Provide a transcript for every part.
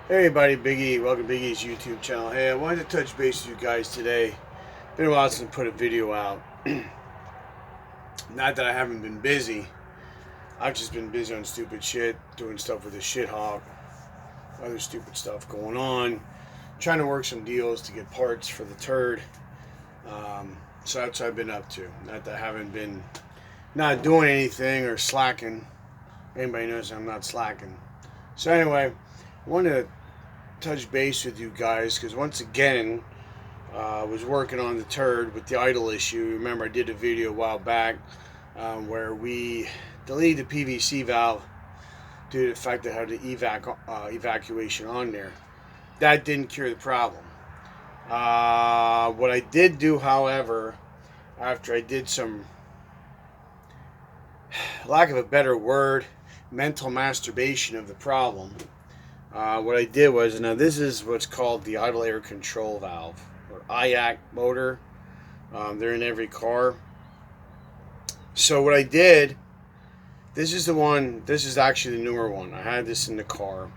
Hey everybody, Big E. Welcome to Big E's YouTube channel. Hey, I wanted to touch base with you guys today. Been a while since I put a video out. Not that I haven't been busy. I've just been busy on stupid shit, doing stuff with the shit hawk, other stupid stuff going on, trying to work some deals to get parts for the Turd. So that's what I've been up to. Not that I haven't been not doing anything or slacking. Anybody knows I'm not slacking. So anyway, I wanted to touch base with you guys because once again I was working on the Turd with the idle issue. Remember, I did a video a while back where we deleted the PVC valve due to the fact that it had the evacuation on there. That didn't cure the problem. What I did do, however, after I did some, lack of a better word, mental masturbation of the problem, what I did was, now this is what's called the idle air control valve, or IAC motor. They're in every car. So what I did, this is the one, this is actually the newer one. I had this in the car.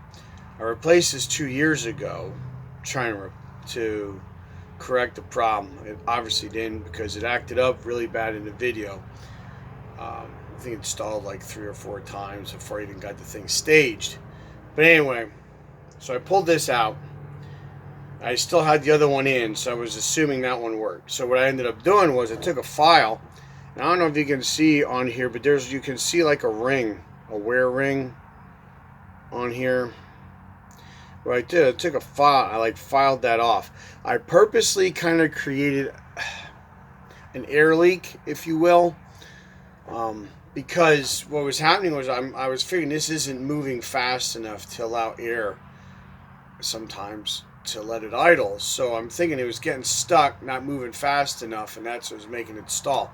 I replaced this 2 years ago, trying to correct the problem. It obviously didn't, because it acted up really bad in the video. I think it stalled like 3 or 4 times before I even got the thing staged. But anyway, so I pulled this out. I still had the other one in, so I was assuming that one worked. So what I ended up doing was I took a file, and I don't know if you can see on here, but you can see like a ring, a wear ring on here. What I did, I took a file, I filed that off. I purposely kind of created an air leak, if you will, because what was happening was I was figuring this isn't moving fast enough to allow air sometimes to let it idle. So I'm thinking it was getting stuck, not moving fast enough, and that's what was making it stall.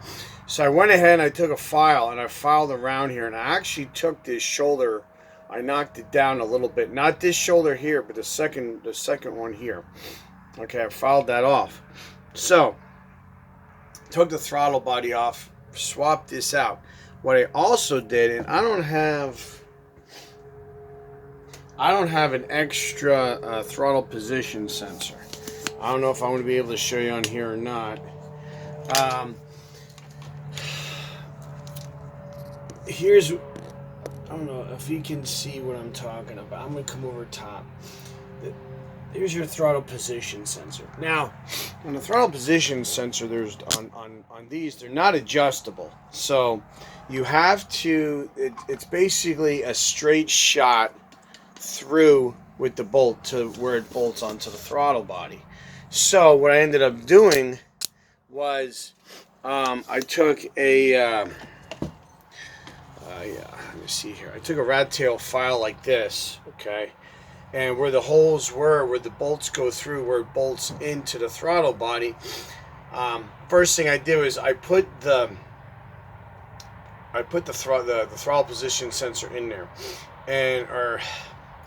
So I went ahead and I took a file and I filed around here, and I actually took this shoulder, I knocked it down a little bit. Not this shoulder here, but the second one here. Okay, I filed that off. So took the throttle body off, swapped this out. What I also did, and I don't have an extra throttle position sensor. I don't know if I'm going to be able to show you on here or not. Here's, I don't know if you can see what I'm talking about. I'm going to come over top. Here's your throttle position sensor. Now, on the throttle position sensor, there's on these, they're not adjustable. So you have to, it's basically a straight shot through with the bolt to where it bolts onto the throttle body. So what I ended up doing was I took a let me see here. I took a rat tail file like this, okay, and where the holes were, where the bolts go through, where it bolts into the throttle body. First thing I did was I put the throttle position sensor in there, and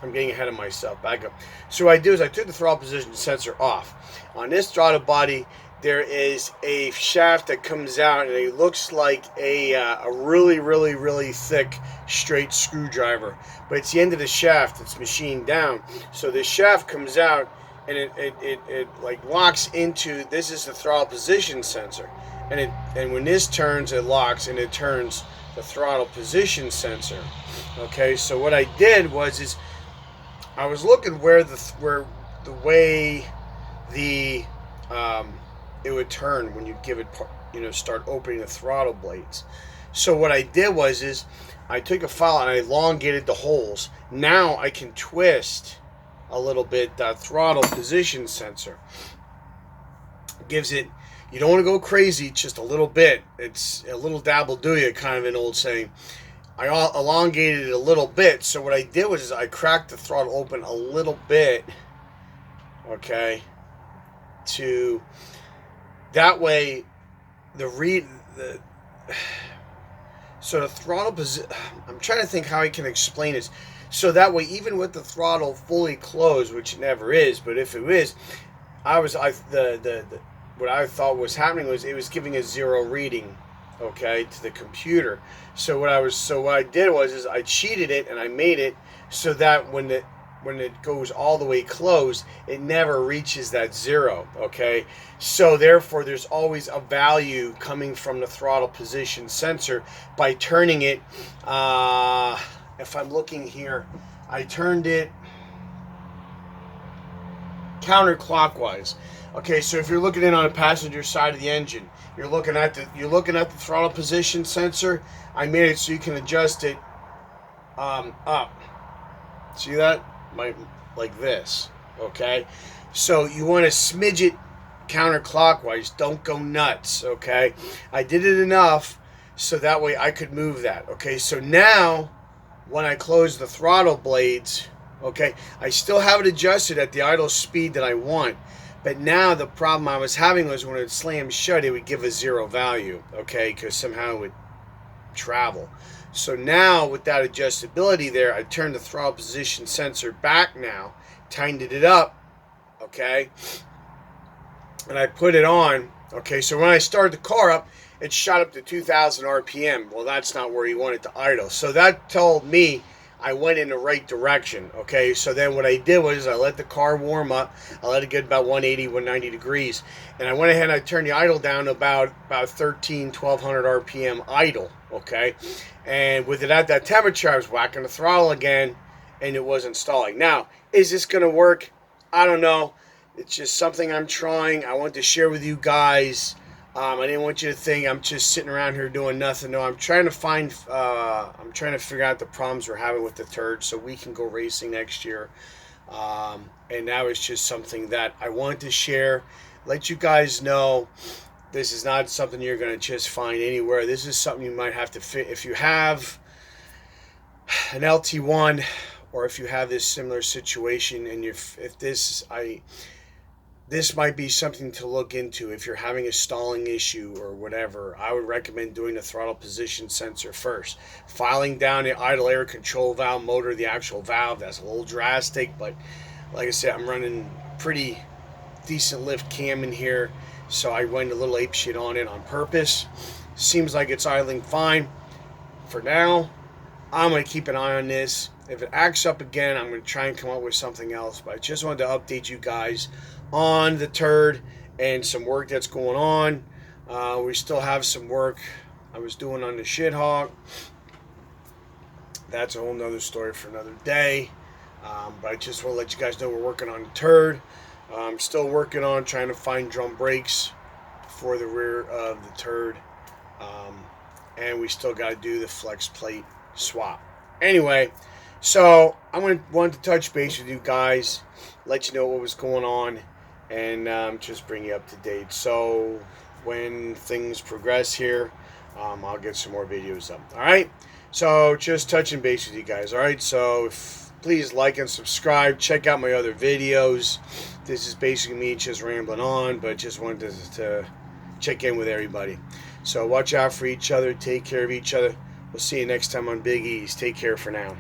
I'm getting ahead of myself. Back up. So what I do is I took the throttle position sensor off. On this throttle body, there is a shaft that comes out, and it looks like a really thick straight screwdriver. But it's the end of the shaft that's machined down. So the shaft comes out, and it like locks into, this is the throttle position sensor. And when this turns, it locks, and it turns the throttle position sensor. Okay, so what I did was I was looking where the way it would turn when you give it, start opening the throttle blades. So what I did was I took a file and I elongated the holes. Now I can twist a little bit that throttle position sensor. Gives it, you don't want to go crazy, just a little bit. It's a little dabble do ya, kind of an old saying. I elongated it a little bit. So what I did was I cracked the throttle open a little bit, okay, to that way so the throttle position, I'm trying to think how I can explain this. So that way, even with the throttle fully closed, which it never is, but if it is, what I thought was happening was it was giving a 0 reading, okay, to the computer. So what I did was I cheated it, and I made it so that when when it goes all the way closed, it never reaches that 0, okay? So therefore, there's always a value coming from the throttle position sensor by turning it, if I'm looking here, I turned it counterclockwise. Okay, so if you're looking in on the passenger side of the engine, you're looking at the throttle position sensor. I made it so you can adjust it up. See that? Like this. Okay, so you want to smidge it counterclockwise. Don't go nuts. Okay, I did it enough so that way I could move that. Okay, so now when I close the throttle blades, okay, I still have it adjusted at the idle speed that I want, but now the problem I was having was when it slammed shut, it would give a 0 value, okay, because somehow it would travel. So now with that adjustability there, I turned the throttle position sensor back now, tightened it up, okay, and I put it on. Okay, so when I started the car up, it shot up to 2,000 RPM. Well, that's not where you want it to idle. So that told me I went in the right direction. Okay, so then what I did was I let the car warm up. I let it get about 180, 190 degrees. And I went ahead and I turned the idle down to about 1,1200 RPM idle. Okay, and with it at that temperature, I was whacking the throttle again, and it wasn't stalling. Now, is this going to work? I don't know. It's just something I'm trying. I want to share with you guys. I didn't want you to think I'm just sitting around here doing nothing. No, I'm trying to figure out the problems we're having with the Turd so we can go racing next year. And that was just something that I wanted to share. Let you guys know this is not something you're going to just find anywhere. This is something you might have to fit. If you have an LT1 or if you have this similar situation and this might be something to look into if you're having a stalling issue or whatever. I would recommend doing the throttle position sensor first. Filing down the idle air control valve motor, the actual valve, that's a little drastic, but like I said, I'm running pretty decent lift cam in here, so I went a little ape shit on it on purpose. Seems like it's idling fine. For now, I'm going to keep an eye on this. If it acts up again, I'm going to try and come up with something else, but I just wanted to update you guys on the Turd and some work that's going on. We still have some work I was doing on the Shithawk. That's a whole nother story for another day. But I just want to let you guys know we're working on the Turd. I'm still working on trying to find drum brakes for the rear of the Turd. And we still got to do the flex plate swap. Anyway, so I wanted to touch base with you guys, let you know what was going on, and just bring you up to date. So when things progress here, I'll get some more videos up. All right, so just touching base with you guys. All right, so please like and subscribe. Check out my other videos. This is basically me just rambling on, but just wanted to check in with everybody. So watch out for each other. Take care of each other. We'll see you next time on Big E's. Take care for now.